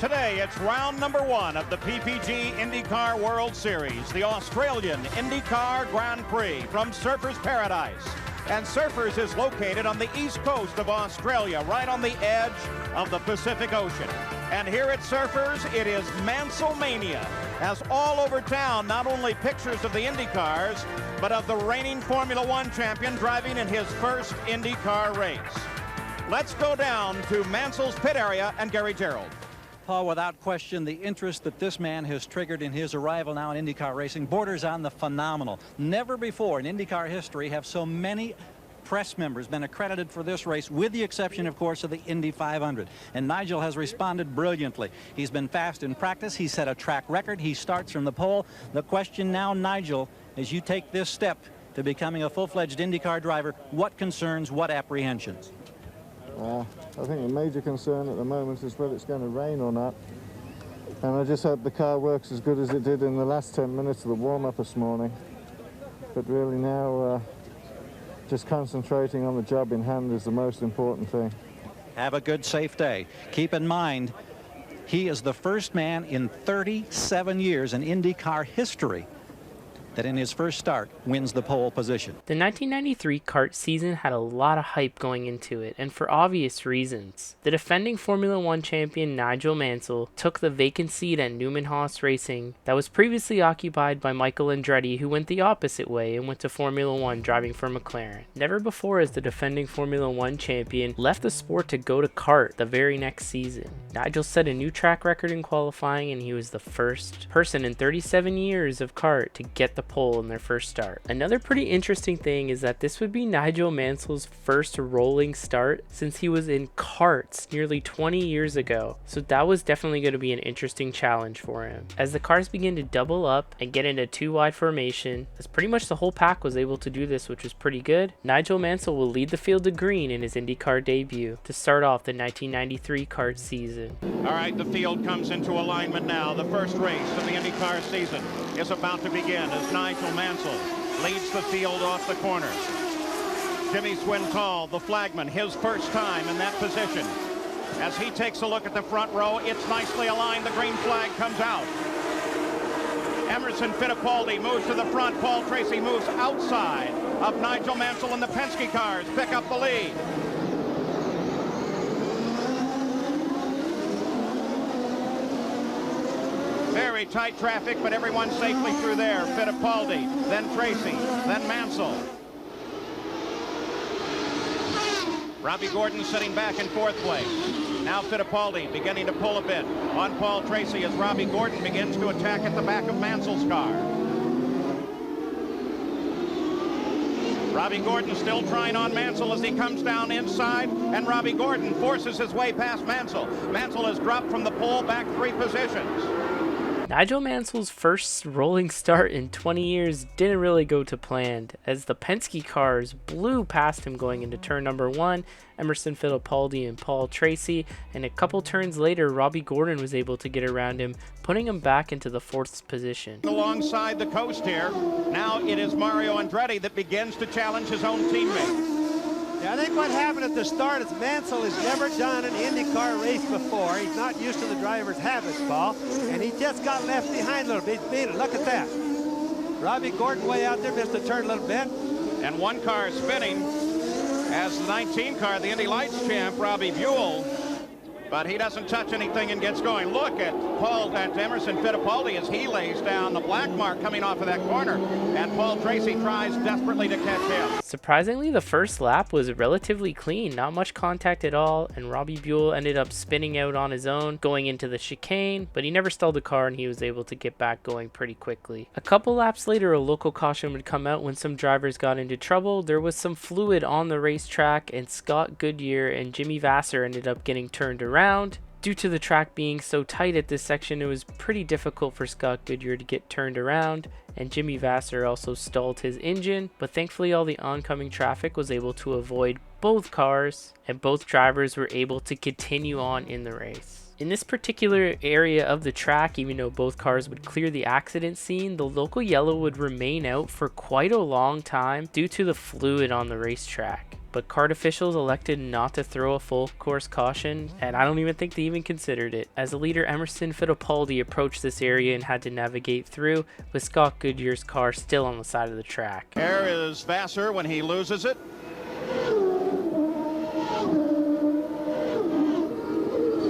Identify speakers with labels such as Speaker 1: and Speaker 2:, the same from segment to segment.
Speaker 1: Today, it's round number 1 of the PPG IndyCar World Series, the Australian IndyCar Grand Prix from Surfers Paradise. And Surfers is located on the east coast of Australia, right on the edge of the Pacific Ocean. And here at Surfers, it is Mansell Mania, as all over town, not only pictures of the IndyCars, but of the reigning Formula One champion driving in his first IndyCar race. Let's go down to Mansell's pit area and Gary Gerald.
Speaker 2: Paul, without question, the interest that this man has triggered in his arrival now in IndyCar racing borders on the phenomenal. Never before in IndyCar history have so many press members been accredited for this race, with the exception, of course, of the Indy 500. And Nigel has responded brilliantly. He's been fast in practice. He set a track record. He starts from the pole. The question now, Nigel, as you take this step to becoming a full-fledged IndyCar driver, what concerns, what apprehensions?
Speaker 3: I think the major concern at the moment is whether it's going to rain or not. And I just hope the car works as good as it did in the last 10 minutes of the warm-up this morning. But really now, just concentrating on the job in hand is the most important thing.
Speaker 2: Have a good, safe day. Keep in mind, he is the first man in 37 years in IndyCar history that in his first start wins the pole position.
Speaker 4: The 1993 kart season had a lot of hype going into it, and for obvious reasons. The defending Formula One champion Nigel Mansell took the vacant seat at Newman Haas Racing that was previously occupied by Michael Andretti, who went the opposite way and went to Formula One driving for McLaren. Never before has the defending Formula One champion left the sport to go to kart the very next season. Nigel set a new track record in qualifying, and he was the first person in 37 years of kart to get the pole in their first start. Another pretty interesting thing is that this would be Nigel Mansell's first rolling start since he was in karts nearly 20 years ago, so that was definitely going to be an interesting challenge for him. As the cars begin to double up and get into two wide formation, as pretty much the whole pack was able to do this, which was pretty good, Nigel Mansell will lead the field to green in his IndyCar debut to start off the 1993 kart season.
Speaker 1: All right, the field comes into alignment now. The first race of the IndyCar season is about to begin as Nigel Mansell leads the field off the corner. Jimmy Swintal, the flagman, his first time in that position. As he takes a look at the front row, it's nicely aligned. The green flag comes out. Emerson Fittipaldi moves to the front. Paul Tracy moves outside of Nigel Mansell, and the Penske cars pick up the lead. Very tight traffic, but everyone's safely through there. Fittipaldi, then Tracy, then Mansell. Robbie Gordon sitting back in fourth place. Now Fittipaldi beginning to pull a bit on Paul Tracy as Robbie Gordon begins to attack at the back of Mansell's car. Robbie Gordon still trying on Mansell as he comes down inside, and Robbie Gordon forces his way past Mansell. Mansell has dropped from the pole back 3 positions.
Speaker 4: Nigel Mansell's first rolling start in 20 years didn't really go to plan, as the Penske cars blew past him going into turn number 1, Emerson Fittipaldi and Paul Tracy, and a couple turns later Robbie Gordon was able to get around him, putting him back into the 4th position.
Speaker 1: Alongside the coast here, now it is Mario Andretti that begins to challenge his own teammate.
Speaker 5: Yeah, I think what happened at the start is Mansell has never done an IndyCar race before. He's not used to the driver's habits, Paul, and he just got left behind a little bit. He's beat it. Look at that. Robbie Gordon way out there, missed a turn a little bit.
Speaker 1: And one car spinning as the 19 car, the Indy Lights champ, Robbie Buell. But he doesn't touch anything and gets going. Look at Emerson Fittipaldi as he lays down the black mark coming off of that corner. And Paul Tracy tries desperately to catch him.
Speaker 4: Surprisingly, the first lap was relatively clean, not much contact at all, and Robbie Buell ended up spinning out on his own, going into the chicane, but he never stalled the car and he was able to get back going pretty quickly. A couple laps later, a local caution would come out when some drivers got into trouble. There was some fluid on the racetrack, and Scott Goodyear and Jimmy Vasser ended up getting turned around. Due to the track being so tight at this section, it was pretty difficult for Scott Goodyear to get turned around, and Jimmy Vasser also stalled his engine, but thankfully all the oncoming traffic was able to avoid both cars, and both drivers were able to continue on in the race. In this particular area of the track, even though both cars would clear the accident scene, the local yellow would remain out for quite a long time due to the fluid on the racetrack. But kart officials elected not to throw a full course caution, and I don't even think they even considered it, as the leader Emerson Fittipaldi approached this area and had to navigate through, with Scott Goodyear's car still on the side of the track.
Speaker 1: There is Vassar when he loses it.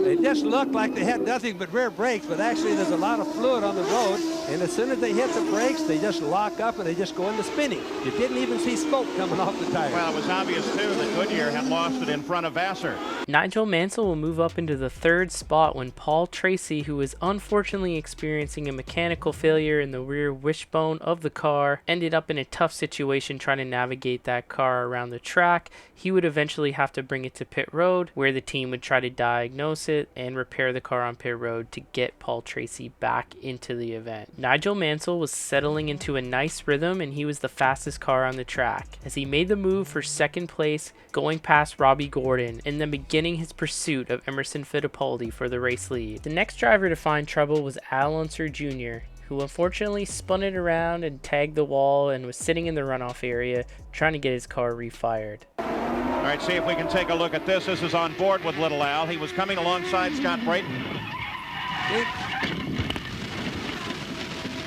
Speaker 5: They just looked like they had nothing but rear brakes, but actually there's a lot of fluid on the road, and as soon as they hit the brakes, they just lock up and they just go into spinning. You didn't even see smoke coming off the tire.
Speaker 1: Well, it was obvious, too, that Goodyear had lost it in front of Vassar.
Speaker 4: Nigel Mansell will move up into the 3rd spot when Paul Tracy, who was unfortunately experiencing a mechanical failure in the rear wishbone of the car, ended up in a tough situation trying to navigate that car around the track. He would eventually have to bring it to pit road, where the team would try to diagnose it and repair the car on pit road to get Paul Tracy back into the event. Nigel Mansell was settling into a nice rhythm, and he was the fastest car on the track as he made the move for 2nd place, going past Robbie Gordon and then beginning his pursuit of Emerson Fittipaldi for the race lead. The next driver to find trouble was Al Unser Jr., who unfortunately spun it around and tagged the wall and was sitting in the runoff area trying to get his car refired.
Speaker 1: All right, see if we can take a look at this. This is on board with Little Al. He was coming alongside Scott Brayton.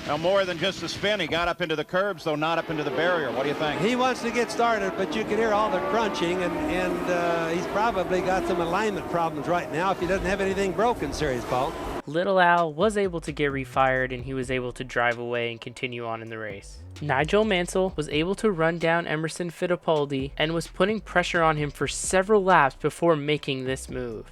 Speaker 1: Now, more than just a spin, he got up into the curbs, though not up into the barrier. What do you think?
Speaker 5: He wants to get started, but you can hear all the crunching, and he's probably got some alignment problems right now if he doesn't have anything broken, serious, Paul.
Speaker 4: Little Al was able to get refired, and he was able to drive away and continue on in the race. Nigel Mansell was able to run down Emerson Fittipaldi and was putting pressure on him for several laps before making this move.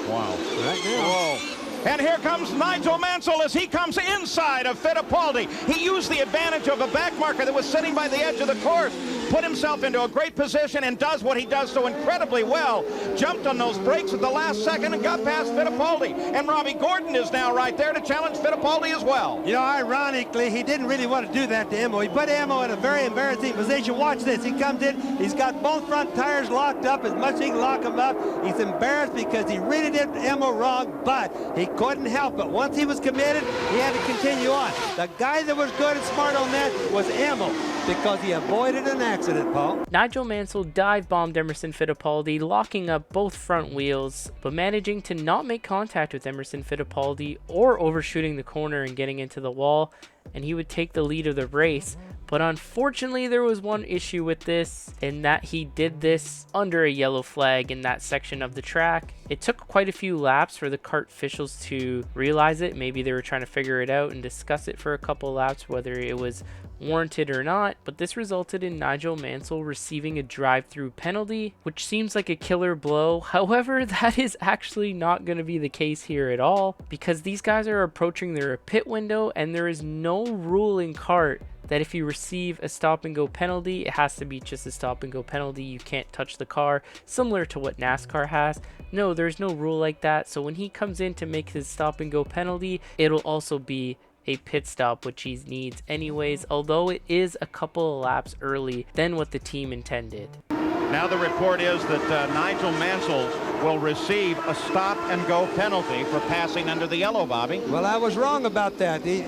Speaker 1: Wow.
Speaker 5: Right now.
Speaker 1: Whoa. And here comes Nigel Mansell as he comes inside of Fittipaldi. He used the advantage of a back marker that was sitting by the edge of the course, put himself into a great position and does what he does so incredibly well. Jumped on those brakes at the last second and got past Fittipaldi. And Robbie Gordon is now right there to challenge Fittipaldi as well.
Speaker 5: You know, ironically, he didn't really want to do that to Emo. He put Emo in a very embarrassing position. Watch this. He comes in. He's got both front tires locked up as much as he can lock them up. He's embarrassed because he really did Emo wrong, but he couldn't help it. Once he was committed, he had to continue on. The guy that was good and smart on that was Emo, because he avoided an accident, Paul.
Speaker 4: Nigel Mansell dive-bombed Emerson Fittipaldi, locking up both front wheels, but managing to not make contact with Emerson Fittipaldi or overshooting the corner and getting into the wall, and he would take the lead of the race. But unfortunately, there was one issue with this, in that he did this under a yellow flag in that section of the track. It took quite a few laps for the kart officials to realize it. Maybe they were trying to figure it out and discuss it for a couple laps, whether it was warranted or not, but this resulted in Nigel Mansell receiving a drive-through penalty, which seems like a killer blow. However, that is actually not going to be the case here at all, because these guys are approaching their pit window, and there is no rule in kart that if you receive a stop and go penalty, it has to be just a stop and go penalty. You can't touch the car, similar to what NASCAR has. No, there's no rule like that. So when he comes in to make his stop and go penalty, it'll also be a pit stop, which he needs anyways, although it is a couple of laps early than what the team intended.
Speaker 1: Now the report is that Nigel Mansell will receive a stop and go penalty for passing under the yellow, Bobby.
Speaker 5: Well, I was wrong about that. The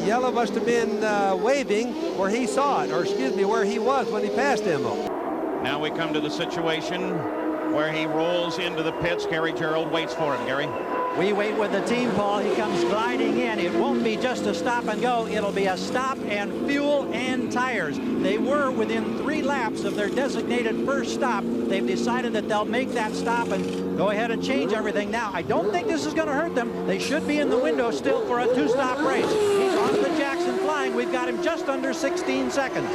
Speaker 5: yellow must have been waving where he saw it, or excuse me, where he was when he passed Emo.
Speaker 1: Now we come to the situation where he rolls into the pits. Gary Gerald waits for him. Gary?
Speaker 2: We wait with the team, Paul. He comes gliding in. It won't be just a stop and go. It'll be a stop and fuel and tires. They were within 3 laps of their designated first stop. They've decided that they'll make that stop and go ahead and change everything. Now, I don't think this is going to hurt them. They should be in the window still for a 2-stop race. He's on the Jackson flying. We've got him just under 16 seconds.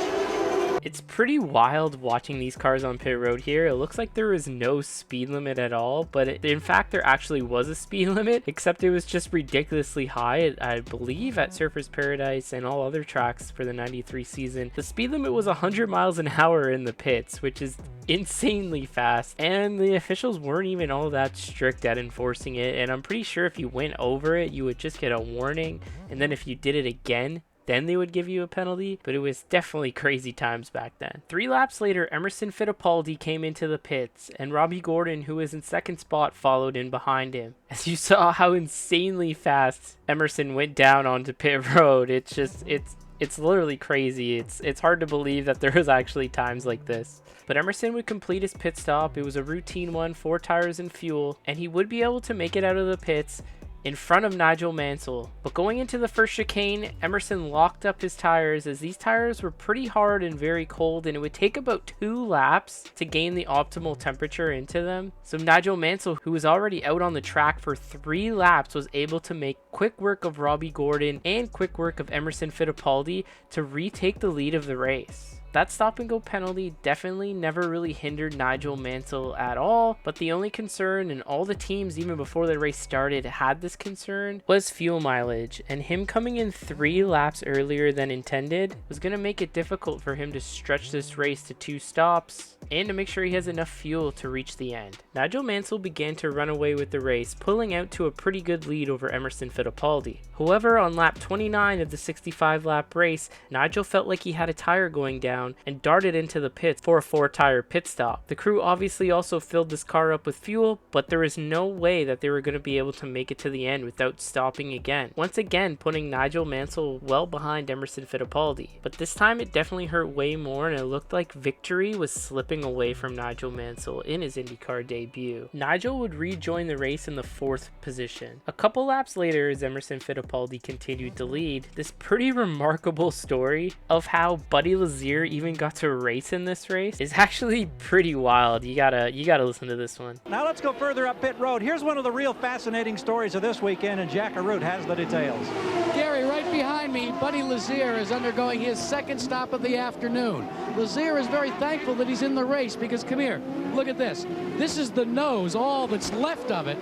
Speaker 4: It's pretty wild watching these cars on pit road here. It looks like there is no speed limit at all, but in fact there actually was a speed limit, except it was just ridiculously high. I believe at Surfers Paradise and all other tracks for the 93 season, the speed limit was 100 miles an hour in the pits, which is insanely fast, and the officials weren't even all that strict at enforcing it. And I'm pretty sure if you went over it, you would just get a warning, and then if you did it again, then they would give you a penalty, but it was definitely crazy times back then. 3 laps later, Emerson Fittipaldi came into the pits, and Robbie Gordon, who was in second spot, followed in behind him. As you saw how insanely fast Emerson went down onto pit road, it's literally crazy. It's hard to believe that there was actually times like this. But Emerson would complete his pit stop. It was a routine one, 4 tires and fuel, and he would be able to make it out of the pits in front of Nigel Mansell. But going into the first chicane, Emerson locked up his tires, as these tires were pretty hard and very cold, and it would take about 2 laps to gain the optimal temperature into them. So Nigel Mansell, who was already out on the track for 3 laps, was able to make quick work of Robbie Gordon and quick work of Emerson Fittipaldi to retake the lead of the race. That stop and go penalty definitely never really hindered Nigel Mansell at all, but the only concern, and all the teams even before the race started had this concern, was fuel mileage, and him coming in 3 laps earlier than intended was going to make it difficult for him to stretch this race to 2 stops and to make sure he has enough fuel to reach the end. Nigel Mansell began to run away with the race, pulling out to a pretty good lead over Emerson Fittipaldi. However, on lap 29 of the 65 lap race, Nigel felt like he had a tire going down and darted into the pits for a 4-tire pit stop. The crew obviously also filled this car up with fuel, but there was no way that they were going to be able to make it to the end without stopping again, once again putting Nigel Mansell well behind Emerson Fittipaldi. But this time it definitely hurt way more, and it looked like victory was slipping away from Nigel Mansell in his IndyCar debut. Nigel would rejoin the race in the 4th position. A couple laps later, as Emerson Fittipaldi continued to lead, this pretty remarkable story of how Buddy Lazier even got to race in this race is actually pretty wild. You gotta listen to this one.
Speaker 2: Now let's go further up pit road. Here's one of the real fascinating stories of this weekend, and Jack Arute has the details.
Speaker 6: Gary, right behind me, Buddy Lazier is undergoing his 2nd stop of the afternoon. Lazier is very thankful that he's in the race because, come here, look at this. This is the nose, all that's left of it,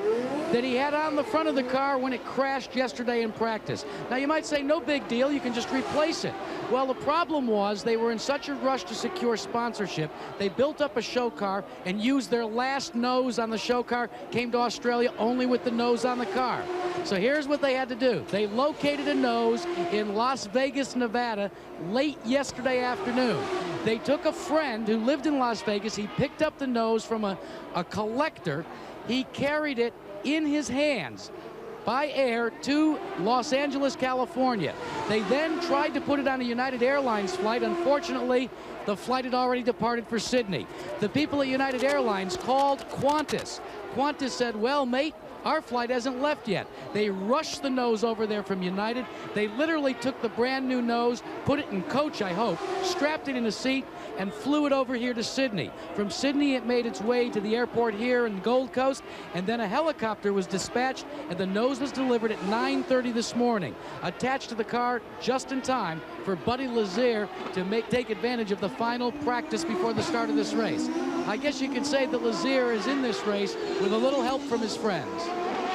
Speaker 6: that he had on the front of the car when it crashed yesterday in practice. Now you might say, no big deal, you can just replace it. Well, the problem was they were in such a rush to secure sponsorship, they built up a show car and used their last nose on the show car, came to Australia only with the nose on the car. So here's what they had to do. They located a nose in Las Vegas, Nevada, late yesterday afternoon. They took a friend who lived in Las Vegas. He picked up the nose from a collector. He carried it in his hands by air to Los Angeles, California. They then tried to put it on a United Airlines flight. Unfortunately, the flight had already departed for Sydney. The people at United Airlines called Qantas. Qantas said, well, mate, our flight hasn't left yet. They rushed the nose over there from United. They literally took the brand new nose, put it in coach, I hope, strapped it in a seat, and flew it over here to Sydney. From Sydney, it made its way to the airport here in Gold Coast, and then a helicopter was dispatched, and the nose was delivered at 9:30 this morning, attached to the car just in time for Buddy Lazier to take advantage of the final practice before the start of this race. I guess you could say that Lazier is in this race with a little help from his friends.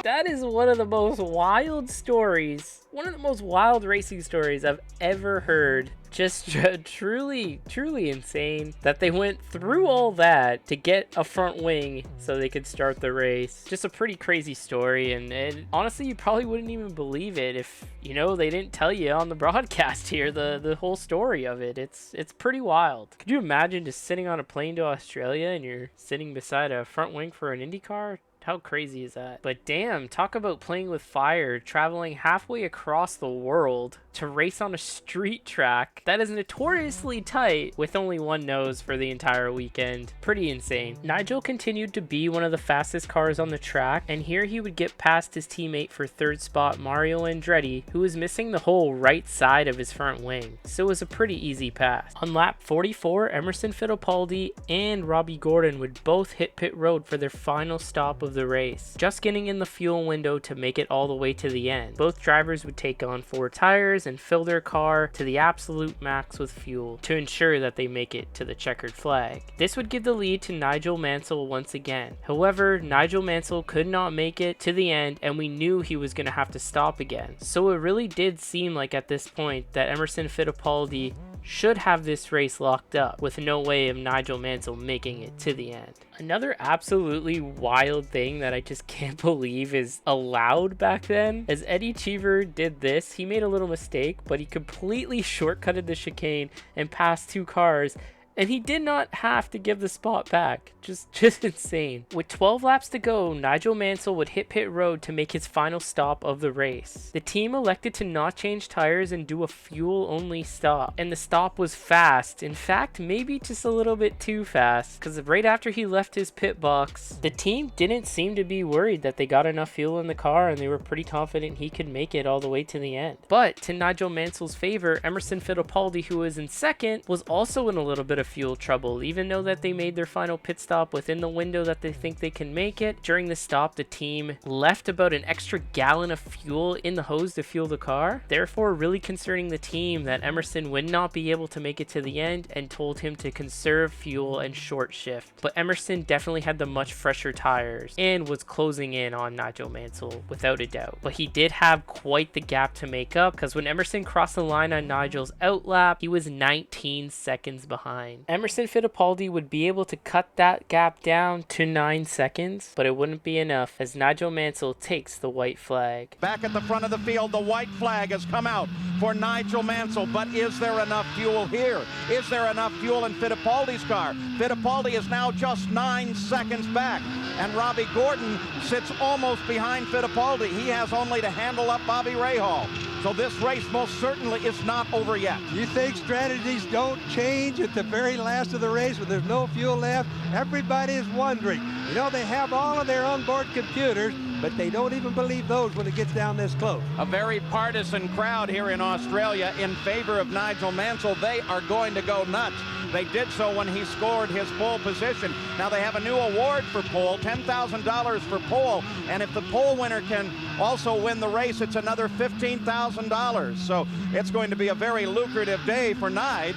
Speaker 4: That is one of the most wild stories, one of the most wild racing stories I've ever heard. Just truly insane that they went through all that to get a front wing so they could start the race. Just a pretty crazy story, and honestly, you probably wouldn't even believe it if, you know, they didn't tell you on the broadcast here the whole story of it. It's pretty wild. Could you imagine just sitting on a plane to Australia and you're sitting beside a front wing for an IndyCar? How crazy is that? But damn, talk about playing with fire, traveling halfway across the world to race on a street track that is notoriously tight with only one nose for the entire weekend. Pretty insane. Nigel continued to be one of the fastest cars on the track, and here he would get past his teammate for 3rd spot, Mario Andretti, who was missing the whole right side of his front wing. So it was a pretty easy pass. On lap 44, Emerson Fittipaldi and Robbie Gordon would both hit pit road for their final stop of the race, just getting in the fuel window to make it all the way to the end. Both drivers would take on 4 tires and fill their car to the absolute max with fuel to ensure that they make it to the checkered flag. This would give the lead to Nigel Mansell once again. However, Nigel Mansell could not make it to the end, and we knew he was going to have to stop again. So it really did seem like at this point that Emerson Fittipaldi should have this race locked up, with no way of Nigel Mansell making it to the end. Another absolutely wild thing that I just can't believe is allowed back then. As Eddie Cheever did this, he made a little mistake, but he completely shortcutted the chicane and passed 2 cars, and he did not have to give the spot back. Just insane. With 12 laps to go, Nigel Mansell would hit pit road to make his final stop of the race. The team elected to not change tires and do a fuel-only stop, and the stop was fast. In fact, maybe just a little bit too fast, because right after he left his pit box, the team didn't seem to be worried that they got enough fuel in the car, and they were pretty confident he could make it all the way to the end. But to Nigel Mansell's favor, Emerson Fittipaldi, who was in second, was also in a little bit of fuel trouble. Even though that they made their final pit stop within the window that they think they can make it, during the stop the team left about an extra gallon of fuel in the hose to fuel the car, therefore really concerning the team that Emerson would not be able to make it to the end, and told him to conserve fuel and short shift. But Emerson definitely had the much fresher tires and was closing in on Nigel Mansell without a doubt. But he did have quite the gap to make up, because when Emerson crossed the line on Nigel's outlap, he was 19 seconds behind. Emerson Fittipaldi would be able to cut that gap down to 9 seconds, but it wouldn't be enough as Nigel Mansell takes the white flag.
Speaker 1: Back at the front of the field, the white flag has come out for Nigel Mansell, but is there enough fuel here? Is there enough fuel in Fittipaldi's car? Fittipaldi is now just 9 seconds back, and Robbie Gordon sits almost behind Fittipaldi. He has only to handle up Bobby Rahal. So this race most certainly is not over yet.
Speaker 5: You think strategies don't change at the very last of the race when there's no fuel left? Everybody is wondering. You know, they have all of their onboard computers, but they don't even believe those when it gets down this close.
Speaker 1: A very partisan crowd here in Australia in favor of Nigel Mansell. They are going to go nuts. They did so when he scored his pole position. Now they have a new award for pole, $10,000 for pole, and if the pole winner can also win the race, it's another $15,000. So it's going to be a very lucrative day for Nige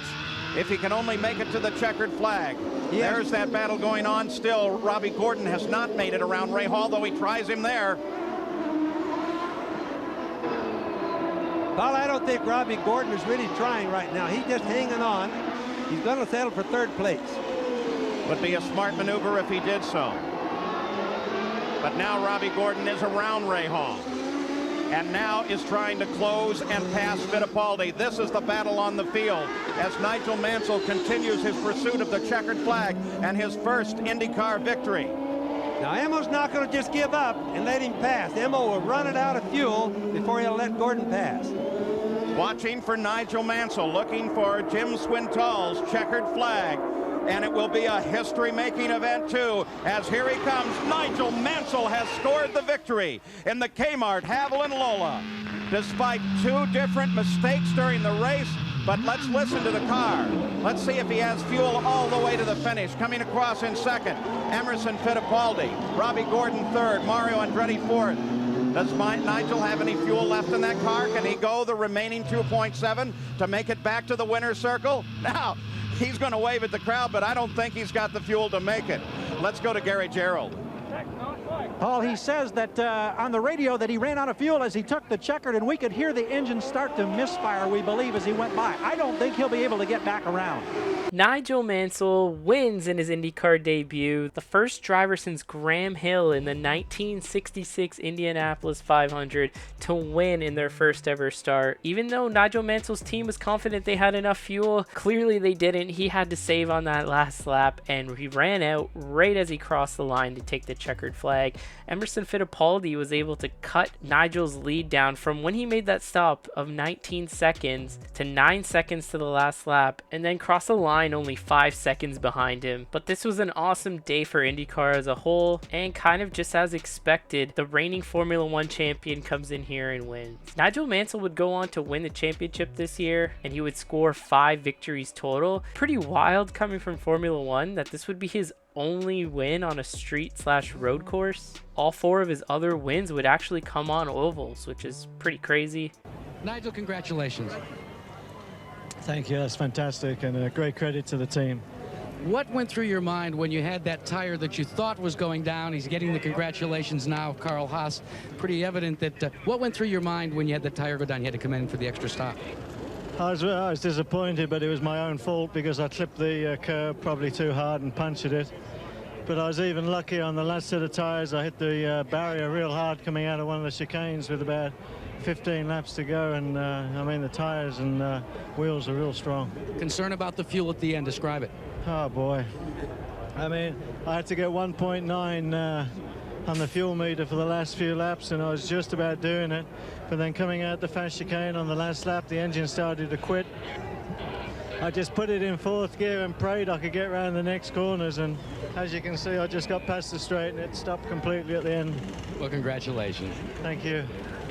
Speaker 1: if he can only make it to the checkered flag. There's that battle going on still. Robbie Gordon has not made it around Rahal, though he tries him there.
Speaker 5: Well, I don't think Robbie Gordon is really trying right now. He's just hanging on. He's going to settle for 3rd place.
Speaker 1: Would be a smart maneuver if he did so. But now Robbie Gordon is around Rahal, and now is trying to close and pass Fittipaldi. This is the battle on the field as Nigel Mansell continues his pursuit of the checkered flag and his first IndyCar victory.
Speaker 5: Now, Emo's not going to just give up and let him pass. Emo will run it out of fuel before he'll let Gordon pass.
Speaker 1: Watching for Nigel Mansell, looking for Jim Swintoll's checkered flag. And it will be a history-making event, too, as here he comes. Nigel Mansell has scored the victory in the Kmart Haviland Lola. Despite 2 different mistakes during the race, but let's listen to the car. Let's see if he has fuel all the way to the finish. Coming across in second, Emerson Fittipaldi. Robbie Gordon third, Mario Andretti fourth. Does Nigel have any fuel left in that car? Can he go the remaining 2.7 to make it back to the winner's circle? Now, he's going to wave at the crowd, but I don't think he's got the fuel to make it. Let's go to Gary Gerald.
Speaker 2: Paul, he says that on the radio that he ran out of fuel as he took the checkered, and we could hear the engine start to misfire, we believe, as he went by. I don't think he'll be able to get back around.
Speaker 4: Nigel Mansell wins in his IndyCar debut, the first driver since Graham Hill in the 1966 Indianapolis 500 to win in their first ever start. Even though Nigel Mansell's team was confident they had enough fuel, clearly they didn't. He had to save on that last lap, and he ran out right as he crossed the line to take the checkered flag. Emerson Fittipaldi was able to cut Nigel's lead down from when he made that stop of 19 seconds to 9 seconds to the last lap, and then cross the line only 5 seconds behind him. But this was an awesome day for IndyCar as a whole, and kind of just as expected, the reigning Formula 1 champion comes in here and wins. Nigel Mansell would go on to win the championship this year, and he would score 5 victories total. Pretty wild coming from Formula 1 that this would be his only win on a street/road course. All 4 of his other wins would actually come on ovals, which is pretty crazy.
Speaker 6: Nigel, congratulations.
Speaker 3: Thank you. That's fantastic, and a great credit to the team.
Speaker 6: What went through your mind when you had that tire that you thought was going down? He's getting the congratulations now, Carl Haas. Pretty evident that what went through your mind when you had the tire go down? You had to come in for the extra stop.
Speaker 3: I was disappointed, but it was my own fault because I clipped the curb probably too hard and punctured it. But I was even lucky on the last set of tyres. I hit the barrier real hard coming out of one of the chicanes with about 15 laps to go, and I mean the tyres and wheels are real strong.
Speaker 6: Concern about the fuel at the end. Describe it.
Speaker 3: Oh boy. I mean, I had to get 1.9 on the fuel meter for the last few laps, and I was just about doing it. But then coming out the fast chicane on the last lap, the engine started to quit. I just put it in fourth gear and prayed I could get around the next corners, and as you can see, I just got past the straight and it stopped completely at the end.
Speaker 6: Well, congratulations.
Speaker 3: Thank you.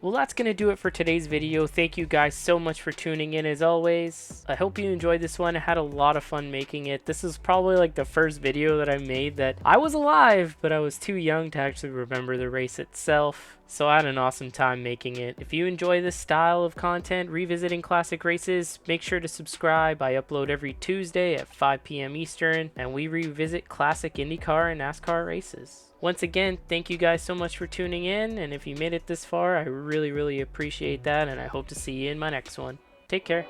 Speaker 4: Well, that's going to do it for today's video. Thank you guys so much for tuning in as always. I hope you enjoyed this one. I had a lot of fun making it. This is probably like the first video that I made that I was alive, but I was too young to actually remember the race itself. So I had an awesome time making it. If you enjoy this style of content, revisiting classic races, make sure to subscribe. I upload every Tuesday at 5 p.m. Eastern, and we revisit classic IndyCar and NASCAR races. Once again, thank you guys so much for tuning in, and if you made it this far, I really appreciate that, and I hope to see you in my next one. Take care.